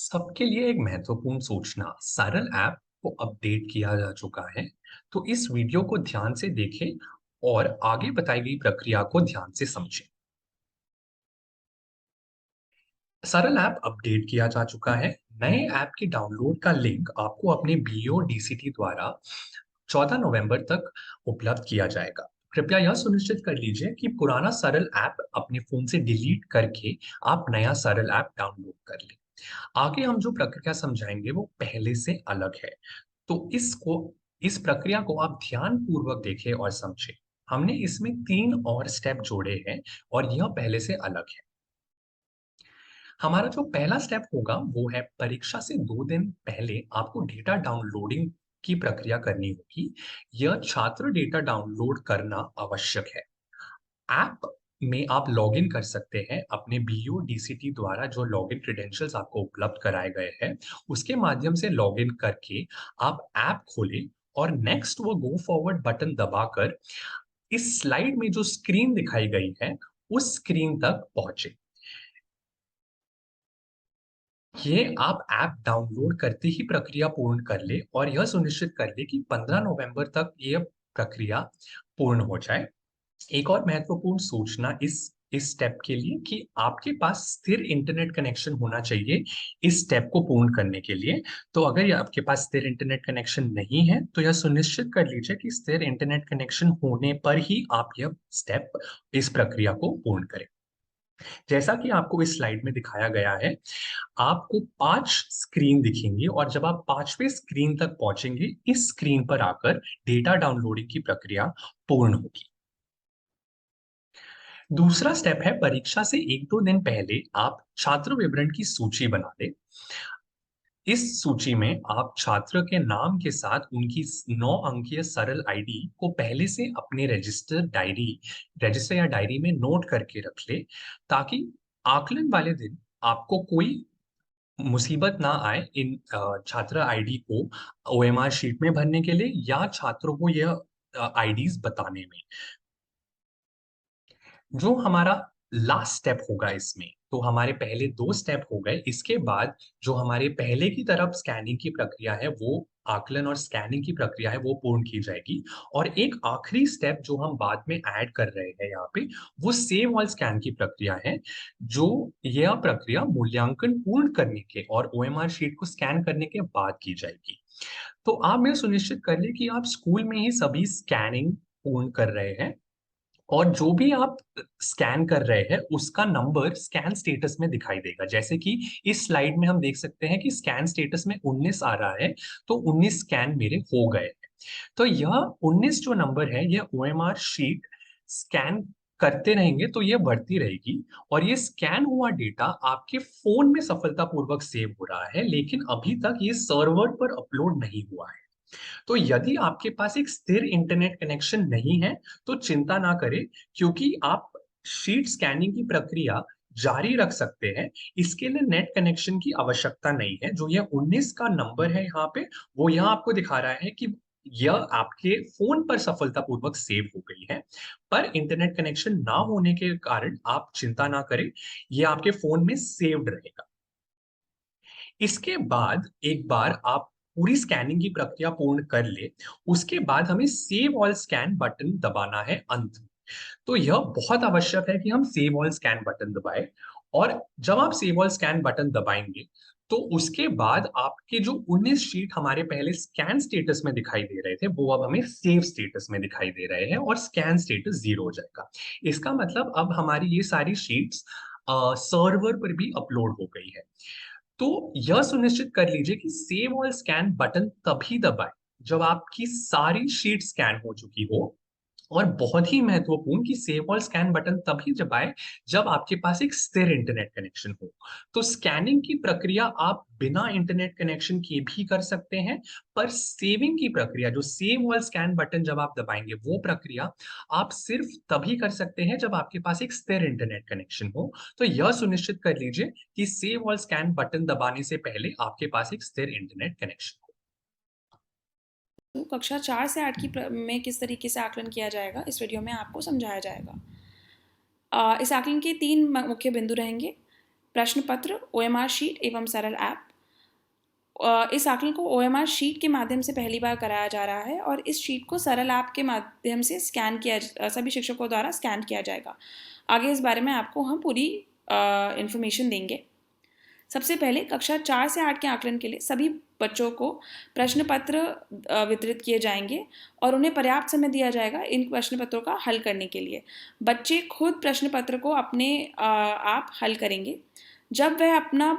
सबके लिए एक महत्वपूर्ण सूचना सरल ऐप को अपडेट किया जा चुका है। तो इस वीडियो को ध्यान से देखें और आगे बताई गई प्रक्रिया को ध्यान से समझें। सरल ऐप अपडेट किया जा चुका है। नए ऐप के डाउनलोड का लिंक आपको अपने बीओ डीसीटी द्वारा 14 नवंबर तक उपलब्ध किया जाएगा। कृपया यह सुनिश्चित कर लीजिए कि पुराना सरल ऐप अपने फोन से डिलीट करके आप नया सरल ऐप डाउनलोड कर लें। आगे हम जो प्रक्रिया समझाएंगे वो पहले से अलग है। तो इस प्रक्रिया को आप ध्यान पूर्वक देखें और समझें। हमने इसमें 3 और स्टेप जोड़े हैं और यह पहले से अलग है। हमारा जो पहला स्टेप होगा वो है परीक्षा से 2 दिन पहले आपको डेटा डाउनलोडिंग की प्रक्रिया करनी होगी। यह छात्र डेटा डाउनलोड करना आवश्यक है। ऐप में आप लॉगिन कर सकते हैं अपने बीयू डीसीटी द्वारा जो लॉगिन क्रेडेंशियल्स आपको उपलब्ध कराए गए हैं। उसके माध्यम से लॉगिन करके आप ऐप खोलें और नेक्स्ट व गो फॉरवर्ड बटन दबाकर इस स्लाइड में जो स्क्रीन दिखाई गई है उस स्क्रीन तक पहुंचे। ये आप ऐप डाउनलोड करते ही प्रक्रिया पूर्ण कर ले और यह सुनिश्चित कर ले कि 15 नवंबर तक ये प्रक्रिया पूर्ण हो जाए। एक और महत्वपूर्ण सूचना इस स्टेप के लिए कि आपके पास स्थिर इंटरनेट कनेक्शन होना चाहिए इस स्टेप को पूर्ण करने के लिए। तो अगर ये आपके पास स्थिर इंटरनेट कनेक्शन नहीं है तो यह सुनिश्चित कर लीजिए कि स्थिर इंटरनेट कनेक्शन होने पर ही आप यह स्टेप इस प्रक्रिया को पूर्ण करें। जैसा कि आपको इस स्लाइड में दिखाया गया है, आपको 5 स्क्रीन दिखेंगी और जब आप 5वें स्क्रीन तक पहुंचेंगे, इस स्क्रीन पर आकर डेटा डाउनलोडिंग की प्रक्रिया पूर्ण होगी। दूसरा स्टेप है परीक्षा से 1-2 दिन पहले आप छात्र विवरण की सूची बना लें। इस सूची में आप छात्र के नाम के साथ उनकी 9 अंकीय सरल आईडी को पहले से अपने रजिस्टर या डायरी में नोट करके रख ले, ताकि आकलन वाले दिन आपको कोई मुसीबत ना आए इन छात्र आईडी को ओएमआर शीट में भरने के लिए या छात्रों को यह आईडीज बताने में। जो हमारा लास्ट स्टेप होगा इसमें, तो हमारे पहले 2 स्टेप हो गए। इसके बाद जो हमारे पहले की तरफ स्कैनिंग की प्रक्रिया है, वो आकलन और स्कैनिंग की प्रक्रिया है, वो पूर्ण की जाएगी। और एक आखिरी स्टेप जो हम बाद में ऐड कर रहे हैं यहाँ पे, वो सेव ऑल स्कैन की प्रक्रिया है। जो यह प्रक्रिया मूल्यांकन पूर्ण करने के और ओएमआर शीट को स्कैन करने के बाद की जाएगी। तो आप यह सुनिश्चित कर लें कि आप स्कूल में ही सभी स्कैनिंग पूर्ण कर रहे हैं और जो भी आप स्कैन कर रहे हैं उसका नंबर स्कैन स्टेटस में दिखाई देगा। जैसे कि इस स्लाइड में हम देख सकते हैं कि स्कैन स्टेटस में 19 आ रहा है, तो 19 स्कैन मेरे हो गए हैं। तो यह 19 जो नंबर है, यह ओएमआर शीट स्कैन करते रहेंगे तो यह बढ़ती रहेगी और ये स्कैन हुआ डेटा आपके फोन में सफलतापूर्वक सेव हो रहा है, लेकिन अभी तक ये सर्वर पर अपलोड नहीं हुआ है। तो यदि आपके पास एक स्थिर इंटरनेट कनेक्शन नहीं है, तो चिंता ना करें, क्योंकि आप शीट स्कैनिंग की प्रक्रिया जारी रख सकते हैं। इसके लिए नेट कनेक्शन की आवश्यकता नहीं है। जो यह 19 का नंबर है यहाँ पे, वो यहाँ आपको दिखा रहा है कि यह आपके फोन पर सफलतापूर्वक सेव हो गई है। पर इंटरनेट कनेक्शन ना होने के कारण आप चिंता ना करें, यह आपके फोन में सेव्ड रहेगा। इसके बाद एक बार आप पूरी स्कैनिंग की प्रक्रिया पूर्ण कर ले, उसके बाद हमें सेव ऑल स्कैन बटन दबाना है अंत में। तो यह बहुत आवश्यक है कि हम सेव ऑल स्कैन बटन दबाएं। और जब आप सेव ऑल स्कैन बटन दबाएंगे, तो उसके बाद आपके जो 19 शीट हमारे पहले स्कैन स्टेटस में दिखाई दे रहे थे, वो अब हमें सेव स्टेटस में दिखाई दे रहे हैं और स्कैन स्टेटस 0 हो जाएगा। इसका मतलब अब हमारी ये सारी शीट्स सर्वर पर भी अपलोड हो गई है। तो यह सुनिश्चित कर लीजिए कि सेव ऑल स्कैन बटन तभी दबाएं जब आपकी सारी शीट स्कैन हो चुकी हो। और बहुत ही महत्वपूर्ण कि सेव ऑल स्कैन बटन तभी दबाएं जब आपके पास एक स्थिर इंटरनेट कनेक्शन हो। तो स्कैनिंग की प्रक्रिया आप बिना इंटरनेट कनेक्शन के भी कर सकते हैं, पर सेविंग की प्रक्रिया, जो सेव ऑल स्कैन बटन जब आप दबाएंगे, वो प्रक्रिया आप सिर्फ तभी कर सकते हैं जब आपके पास एक स्थिर इंटरनेट कनेक्शन हो। तो यह सुनिश्चित कर लीजिए कि सेव ऑल स्कैन बटन दबाने से पहले आपके पास एक स्थिर इंटरनेट कनेक्शन हो। तो कक्षा 4 से 8 में किस तरीके से आकलन किया जाएगा, इस वीडियो में आपको समझाया जाएगा। इस आकलन के 3 मुख्य बिंदु रहेंगे: प्रश्न पत्र, ओएमआर शीट एवं सरल ऐप। इस आकलन को ओएमआर शीट के माध्यम से पहली बार कराया जा रहा है और इस शीट को सरल ऐप के माध्यम से सभी शिक्षकों द्वारा स्कैन किया जाएगा। आगे इस बारे में आपको हम पूरी इन्फॉर्मेशन देंगे। सबसे पहले कक्षा 4 से 8 के आकलन के लिए सभी बच्चों को प्रश्न पत्र वितरित किए जाएंगे और उन्हें पर्याप्त समय दिया जाएगा इन प्रश्न पत्रों का हल करने के लिए। बच्चे खुद प्रश्न पत्र को अपने आप हल करेंगे। जब वह अपना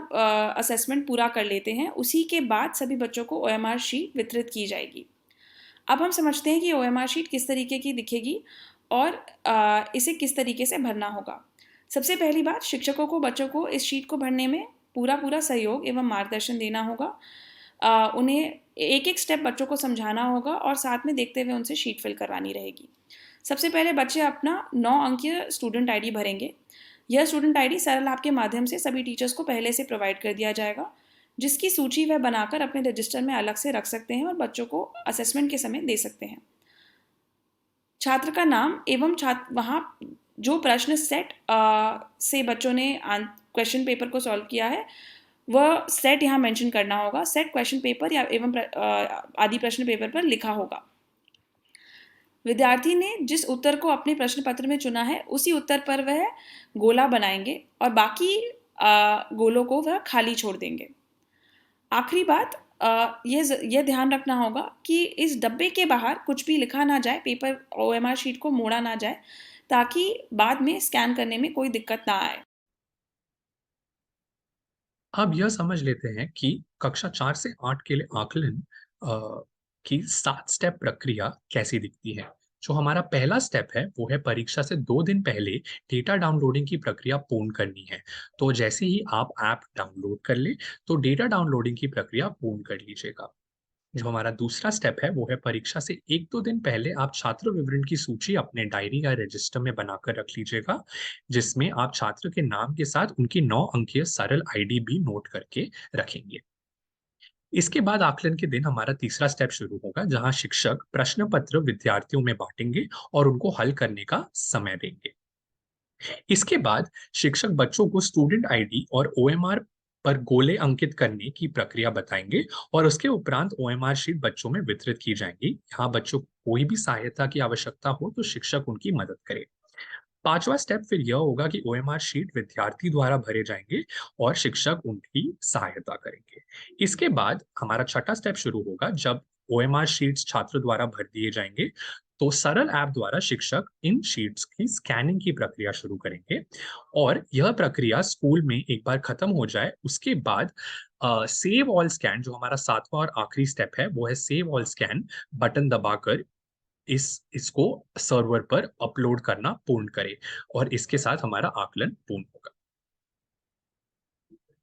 असेसमेंट पूरा कर लेते हैं, उसी के बाद सभी बच्चों को ओएमआर शीट वितरित की जाएगी। अब हम समझते हैं कि ओएमआर शीट किस तरीके की दिखेगी और इसे किस तरीके से भरना होगा। सबसे पहली बात, शिक्षकों को बच्चों को इस शीट को भरने में पूरा सहयोग एवं मार्गदर्शन देना होगा। उन्हें एक एक स्टेप बच्चों को समझाना होगा और साथ में देखते हुए उनसे शीट फिल करवानी रहेगी। सबसे पहले बच्चे अपना 9 अंकीय स्टूडेंट आईडी भरेंगे। यह स्टूडेंट आईडी सरल ऐप के माध्यम से सभी टीचर्स को पहले से प्रोवाइड कर दिया जाएगा, जिसकी सूची वह बनाकर अपने रजिस्टर में अलग से रख सकते हैं और बच्चों को असेसमेंट के समय दे सकते हैं। छात्र का नाम एवं वहाँ जो प्रश्न सेट से बच्चों ने क्वेश्चन पेपर को सॉल्व किया है, वह सेट यहाँ मेंशन करना होगा। सेट क्वेश्चन पेपर या एवं आदि प्रश्न पेपर पर लिखा होगा। विद्यार्थी ने जिस उत्तर को अपने प्रश्न पत्र में चुना है, उसी उत्तर पर वह गोला बनाएंगे और बाकी गोलों को वह खाली छोड़ देंगे। आखिरी बात, यह ध्यान रखना होगा कि इस डब्बे के बाहर कुछ भी लिखा ना जाए, पेपर ओएमआर शीट को मोड़ा ना जाए, ताकि बाद में स्कैन करने में कोई दिक्कत ना आए। अब यह समझ लेते हैं कि कक्षा 4 से 8 के लिए आकलन की 7 स्टेप प्रक्रिया कैसी दिखती है। जो हमारा पहला स्टेप है, वो है परीक्षा से 2 दिन पहले डेटा डाउनलोडिंग की प्रक्रिया पूर्ण करनी है। तो जैसे ही आप ऐप डाउनलोड कर लें, तो डेटा डाउनलोडिंग की प्रक्रिया पूर्ण कर लीजिएगा। जो हमारा दूसरा स्टेप है, वो है परीक्षा से 1-2 दिन पहले आप छात्र विवरण की सूची अपने डायरी या रजिस्टर में बनाकर रख लीजिएगा, जिसमें आप छात्र के नाम के साथ उनकी 9 अंकीय सरल आईडी भी नोट करके रखेंगे। इसके बाद आकलन के दिन हमारा तीसरा स्टेप शुरू होगा, जहां शिक्षक प्रश्न पत्र विद्यार्थियों में बांटेंगे और उनको हल करने का समय देंगे। इसके बाद शिक्षक बच्चों को स्टूडेंट आईडी और ओएमआर पर गोले अंकित करने की प्रक्रिया बताएंगे और उसके उपरांत ओएमआर शीट बच्चों में वितरित की जाएंगी। यहाँ बच्चों को कोई भी सहायता की आवश्यकता हो तो शिक्षक उनकी मदद करे। पांचवा स्टेप फिर यह होगा कि ओएमआर शीट विद्यार्थी द्वारा भरे जाएंगे और शिक्षक उनकी सहायता करेंगे। इसके बाद हमारा छठा स्टेप शुरू होगा, जब ओएमआर शीट्स छात्र द्वारा भर दिए जाएंगे, तो सरल ऐप द्वारा शिक्षक इन शीट्स की स्कैनिंग की प्रक्रिया शुरू करेंगे और यह प्रक्रिया स्कूल में एक बार खत्म हो जाए, उसके बाद सेव ऑल स्कैन, जो हमारा सातवां और आखिरी स्टेप है, वो है सेव ऑल स्कैन बटन दबाकर इसको सर्वर पर अपलोड करना पूर्ण करें और इसके साथ हमारा आकलन पूर्ण होगा।